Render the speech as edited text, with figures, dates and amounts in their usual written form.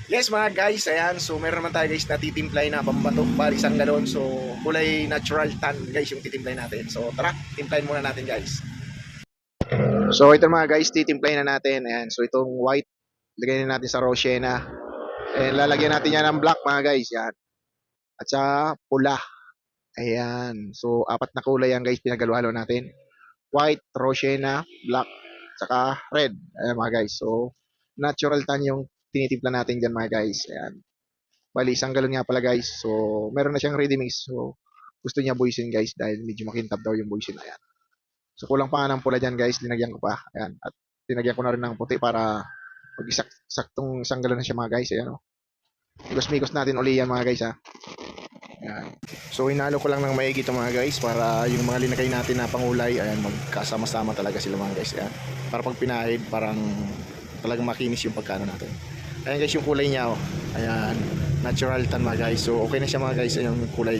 Yes mga guys, ayan. So meron naman tayo guys na titimplay na pambato, bali isang galon. So kulay natural tan guys yung titimplay natin. So tara, timplayin muna natin guys. So ito mga guys, titimplayin na natin. Ayan. So itong white, lagay na natin sa Rosena. And lalagyan natin yan ng black mga guys. Yan. At sa pula. Ayan. So apat na kulay yan guys, pinagalo-halo natin. White, Rosena, black, saka red. Ayan mga guys. So natural tan yung tinitimpla natin dyan mga guys. Ayan. Bali, isang galon nga pala guys. So, meron na siyang ready mix. So, gusto niya buisin guys dahil medyo makintab daw yung buisin. Ayan. So, kulang pa nga ng pula dyan guys. Linagyan ko pa. Ayan. At linagyan ko na rin ng puti para saktong isang galon na siya mga guys. Ayan o. Mikos-mikos natin uli yan mga guys ha. Ayan. So, hinalo ko lang ng maigi ito mga guys para yung mga linagay natin na pangulay, ayan, magkasama-sama talaga sila mga guys. Ayan. Para pag pinahid, parang talagang makinis yung pagkano natin. Ayan guys yung kulay niya oh. Ayan, natural tan mga guys. So okay na siya mga guys, yung kulay.